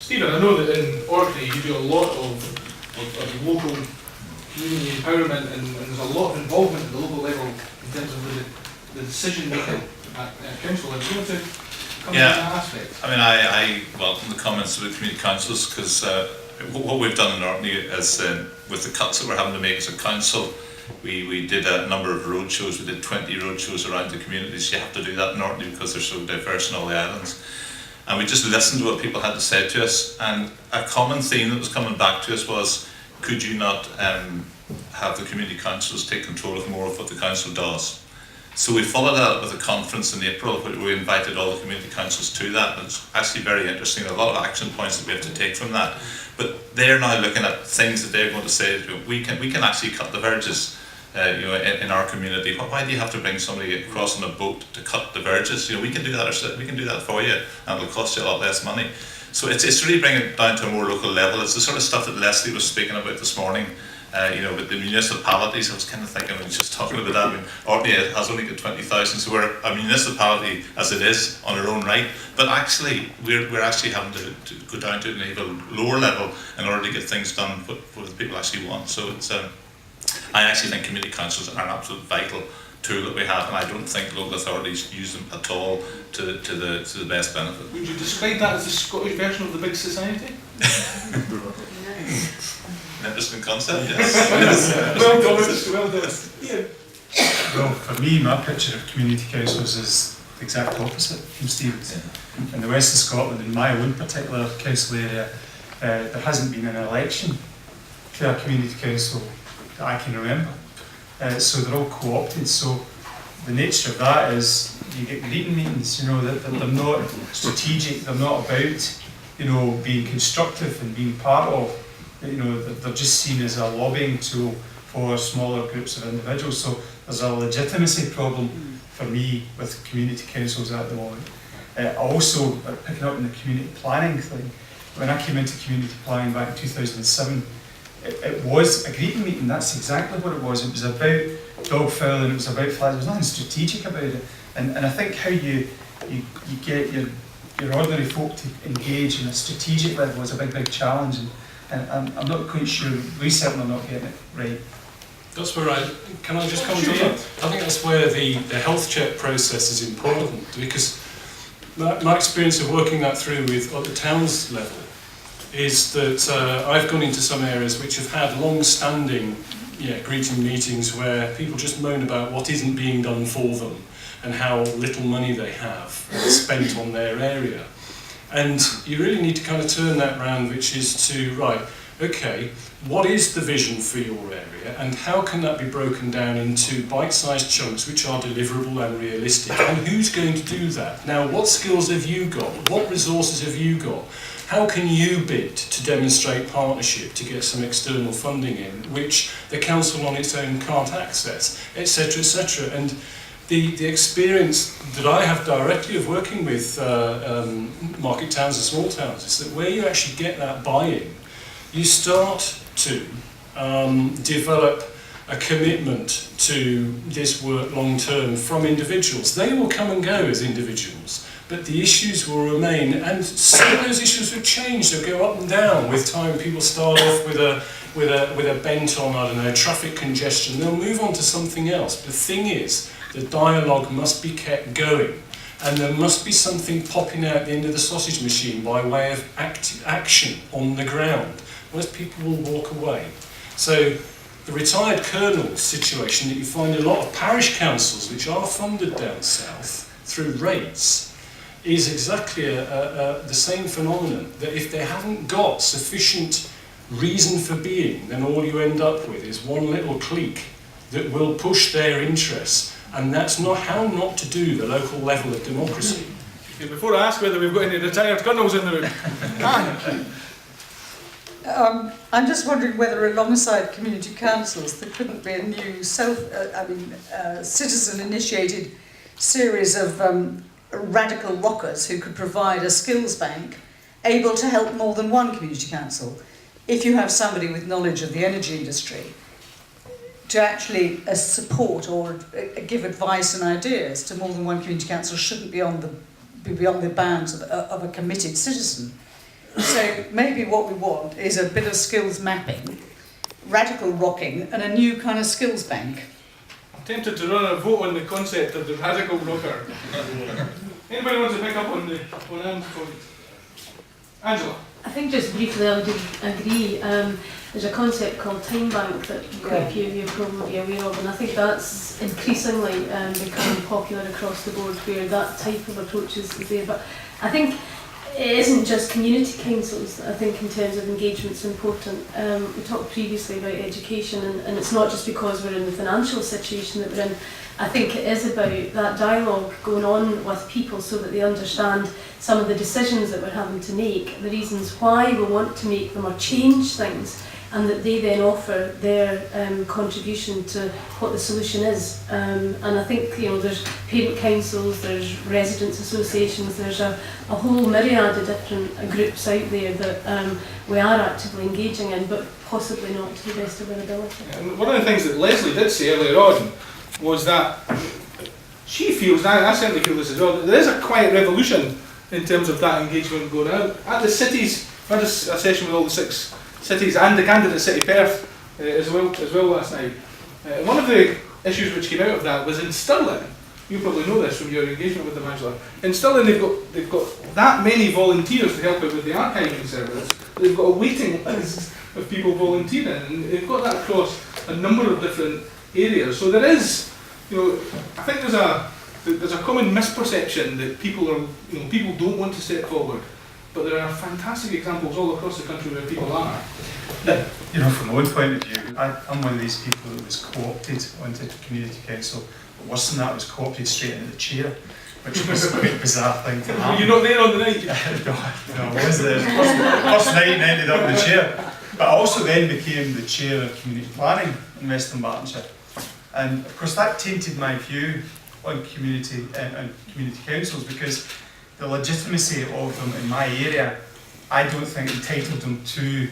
Stephen, I know that in Orkney you do a lot of local community empowerment, and there's a lot of involvement at the local level in terms of the decision making at council. And do you want to come to that aspect? I mean, I welcome the comments of the community councils, because what we've done in Orkney is with the cuts that we're having to make as a council, we did a number of road shows. We did 20 road shows around the communities. You have to do that in Orkney because they're so diverse in all the islands. And we just listened to what people had to say to us, and a common theme that was coming back to us was, could you not have the community councils take control of more of what the council does? So we followed that up with a conference in April where we invited all the community councils to that. And it's actually very interesting, a lot of action points that we have to take from that. But they're now looking at things that they're going to say, we can actually cut the verges. In our community, why do you have to bring somebody across on a boat to cut the verges? We can do that ourselves. We can do that for you, and it'll cost you a lot less money. So it's really bringing it down to a more local level. It's the sort of stuff that Leslie was speaking about this morning. With the municipalities, I was kind of thinking when just talking about that. I mean, Orkney has only got 20,000, so we're a municipality as it is on our own right. But actually, we're actually having to go down to an even lower level in order to get things done what the people actually want. So it's. I actually think community councils are an absolute vital tool that we have, and I don't think local authorities use them at all to the best benefit. Would you describe that as the Scottish version of the big society? Interesting concept, yes. Well done. Yeah. Well, for me, my picture of community councils is the exact opposite from Stephen's. Yeah. In the west of Scotland, in my own particular council area, there hasn't been an election to a community council that I can remember. So they're all co-opted. So the nature of that is you get greeting meetings, that they're not strategic, they're not about, being constructive and being part of. They're just seen as a lobbying tool for smaller groups of individuals. So there's a legitimacy problem for me with community councils at the moment. Also, picking up on the community planning thing, when I came into community planning back in 2007, it was a greeting meeting. That's exactly what it was. It was about dog fowl and it was about flies. There was nothing strategic about it. And I think how you get your ordinary folk to engage in a strategic level is a big challenge. And I'm not quite sure, we certainly are not getting it right. That's where can I just comment on that? I think that's where the health check process is important, because my experience of working that through with at the towns level is that I've gone into some areas which have had long-standing greeting meetings where people just moan about what isn't being done for them and how little money they have spent on their area. And you really need to kind of turn that round, which is to, what is the vision for your area and how can that be broken down into bite-sized chunks which are deliverable and realistic, and who's going to do that? Now, what skills have you got? What resources have you got? How can you bid to demonstrate partnership to get some external funding in, which the council on its own can't access, etc., etc. And the experience that I have directly of working with market towns and small towns is that where you actually get that buy-in, you start to develop a commitment to this work long-term from individuals. They will come and go as individuals, but the issues will remain, and some of those issues will change. They'll go up and down with time. People start off with a bent on, traffic congestion. They'll move on to something else. The thing is, the dialogue must be kept going, and there must be something popping out the end of the sausage machine by way of action on the ground. Most people will walk away. So the retired colonel situation that you find a lot of parish councils, which are funded down south through rates, is exactly the same phenomenon, that if they haven't got sufficient reason for being, then all you end up with is one little clique that will push their interests, and that's not how not to do the local level of democracy. Okay, before I ask whether we've got any retired colonels in the room. I'm just wondering whether alongside community councils there couldn't be a new citizen-initiated series of radical rockers who could provide a skills bank able to help more than one community council. If you have somebody with knowledge of the energy industry to actually support or give advice and ideas to more than one community council shouldn't be beyond the bounds of a committed citizen. So maybe what we want is a bit of skills mapping, radical rocking, and a new kind of skills bank. I'm tempted to run a vote on the concept of the radical rocker. Anybody want to pick up on Anne's point? Angela? I think just briefly I would agree. There's a concept called time bank that quite a few of you are probably aware of, and I think that's increasingly becoming popular across the board where that type of approach is there. But I think it isn't just community councils. I think in terms of engagement is important. We talked previously about education, and it's not just because we're in the financial situation that we're in. I think it is about that dialogue going on with people so that they understand some of the decisions that we're having to make, the reasons why we want to make them or change things, and that they then offer their contribution to what the solution is. And I think there's parent councils, there's residents associations, there's a whole myriad of different groups out there that we are actively engaging in, but possibly not to the best of our ability. And one of the things that Leslie did say earlier on was that she feels, and I certainly feel this as well, that there is a quiet revolution in terms of that engagement going out. At the cities, I had a session with all the 6 cities and the candidate City Perth as well last night. One of the issues which came out of that was in Stirling. You probably know this from your engagement with the Manager. In Stirling they've got that many volunteers to help out with the archiving service. They've got a waiting list of people volunteering, and they've got that across a number of different areas. So there is, I think there's a common misperception that people don't want to step forward, but there are fantastic examples all across the country where people are. From my own point of view, I'm one of these people that was co-opted onto the community council. But worse than that, I was co-opted straight into the chair, which was a quite bizarre thing to happen. You're not there on the night? no, I was there. First night and ended up in the chair. But I also then became the chair of community planning in West Dunbartonshire. And of course that tainted my view on community and community councils, because the legitimacy of them in my area, I don't think entitled them to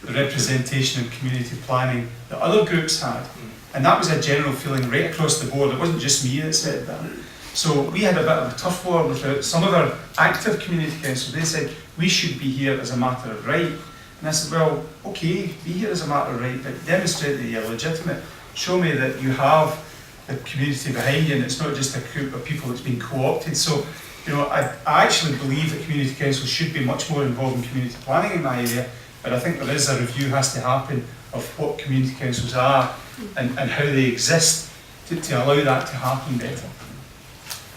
the representation in community planning that other groups had. And that was a general feeling right across the board. It wasn't just me that said that. So we had a bit of a tough war with some of our active community councils. They said, we should be here as a matter of right. And I said, well, okay, be here as a matter of right, but demonstrate that you're legitimate. Show me that you have the community behind you, and it's not just a group of people that's been co-opted. So, I actually believe that community councils should be much more involved in community planning in my area, but I think there is a review has to happen of what community councils are and how they exist to allow that to happen better.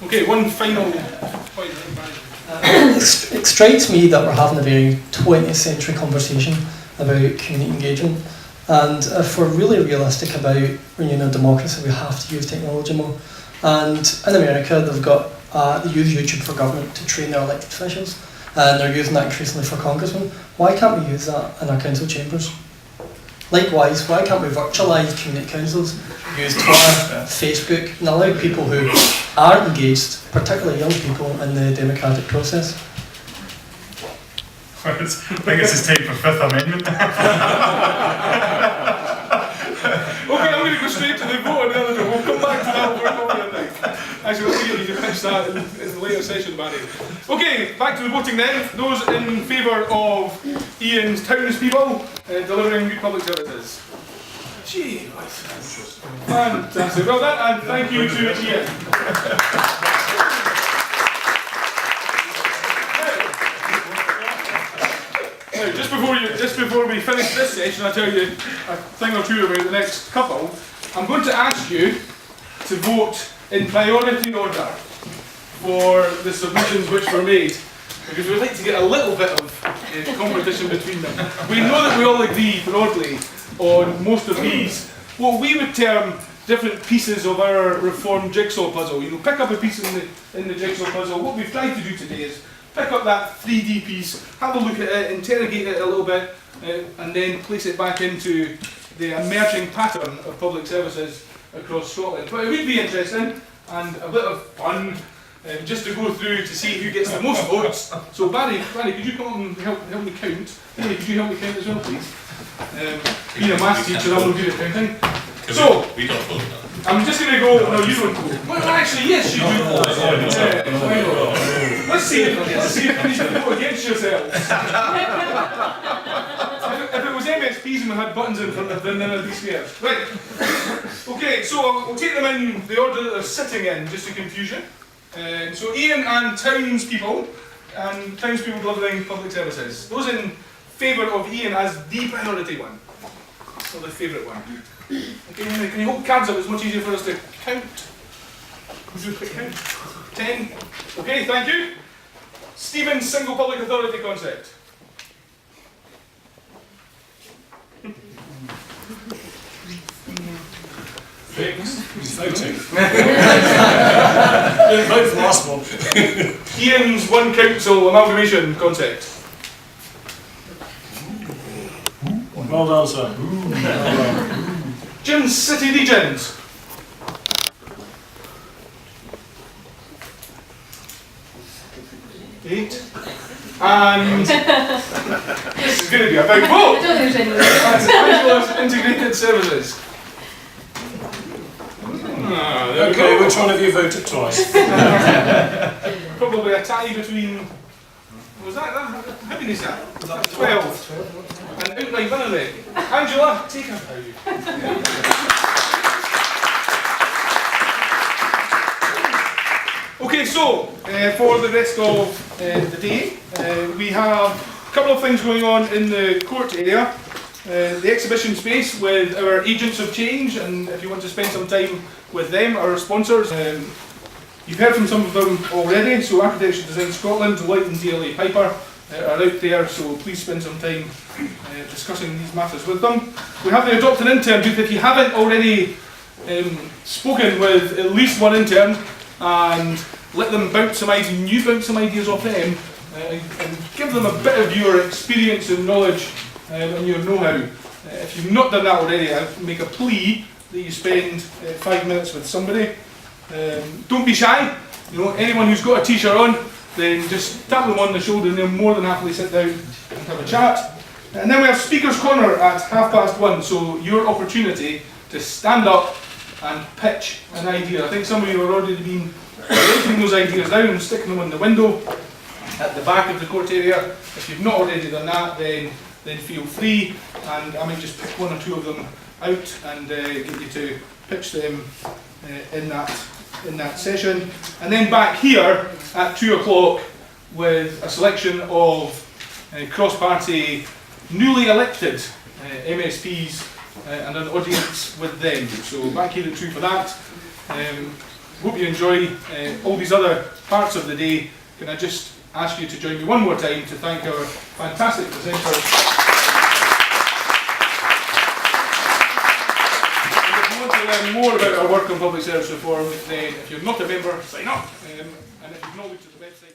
Okay, one final point. It strikes me that we're having a very 20th century conversation about community engagement, and if we're really realistic about renewing our democracy, we have to use technology more. And in America, they've got they use YouTube for government to train their elected officials, and they're using that increasingly for congressmen. Why can't we use that in our council chambers? Likewise, why can't we virtualise community councils, use Twitter, Facebook, and allow people who are engaged, particularly young people, in the democratic process? I think it's time for Fifth Amendment. Okay, I'm going to go straight to the vote on the other one. We'll come back to that over the night. Actually, we'll get you to finish that in the later session, Barry. Okay, back to the voting then. Those in favour of Iain's townspeople delivering good public services. Gee, fantastic. Well done, and thank you to Iain. Now, just before we finish this session, I'll tell you a thing or two about the next couple. I'm going to ask you to vote in priority order for the submissions which were made, because we'd like to get a little bit of competition between them. We know that we all agree broadly on most of these, what we would term different pieces of our reform jigsaw puzzle. Pick up a piece in the jigsaw puzzle. What we've tried to do today is pick up that 3D piece, have a look at it, interrogate it a little bit, and then place it back into the emerging pattern of public services across Scotland. But it would be interesting and a bit of fun just to go through to see who gets the most votes. So Barry, could you come up and help me count? Could you help me count as well, please? Being a maths teacher, I'm no good at counting. So, We don't vote now. I'm just going to go, no you don't vote. Well actually yes you do vote. Let's see if you can vote against yourselves. If it was MSPs and we had buttons in front of them, then I'd be scared. Right. Okay, so we'll take them in the order that they're sitting in, just to confuse you. So Iain and townspeople delivering public services. Those in favour of Iain as the priority one. Or the favourite one. Okay, can you hold cards up? It's much easier for us to count. Who's your quick count? 10. Okay, thank you. Stephen's single public authority concept. Fixed. He's voting. Vote for the last one. Iain's one council amalgamation concept. Well done, sir. Jim's city regions. Eight. And this is going to be a big I vote. don't think there's any way. That's Angela's integrated services. There we Okay, go. which one of you voted twice? Probably a tie between. Was that? How many is that? 12. And outright winner then. Angela, take her out. Okay, so for the rest of the day, we have a couple of things going on in the court area. The exhibition space with our agents of change, and if you want to spend some time with them, our sponsors. You've heard from some of them already, so Architecture+Design Scotland, Leitch and DLA Piper are out there, so please spend some time discussing these matters with them. We have the Adopt an Intern booth. If you haven't already spoken with at least one intern and let them bounce some ideas, and you bounce some ideas off them, and give them a bit of your experience and knowledge and your know-how. If you've not done that already, I make a plea that you spend 5 minutes with somebody. Don't be shy. You know, anyone who's got a t-shirt on, then just tap them on the shoulder and they'll more than happily sit down and have a chat. And then we have Speaker's Corner at 1:30, so your opportunity to stand up and pitch an idea. I think some of you have already been writing those ideas down and sticking them on the window at the back of the court area. If you've not already done that, then feel free, and I might just pick one or two of them out and get you to pitch them in that session. And then back here at 2 o'clock with a selection of cross-party newly elected MSPs and an audience with them. So back here at 2 for that. Hope you enjoy all these other parts of the day. Can I just ask you to join me one more time to thank our fantastic presenters. And if you want to learn more about our work on public service reform, then if you're not a member, sign up. And if you've not looked at the website,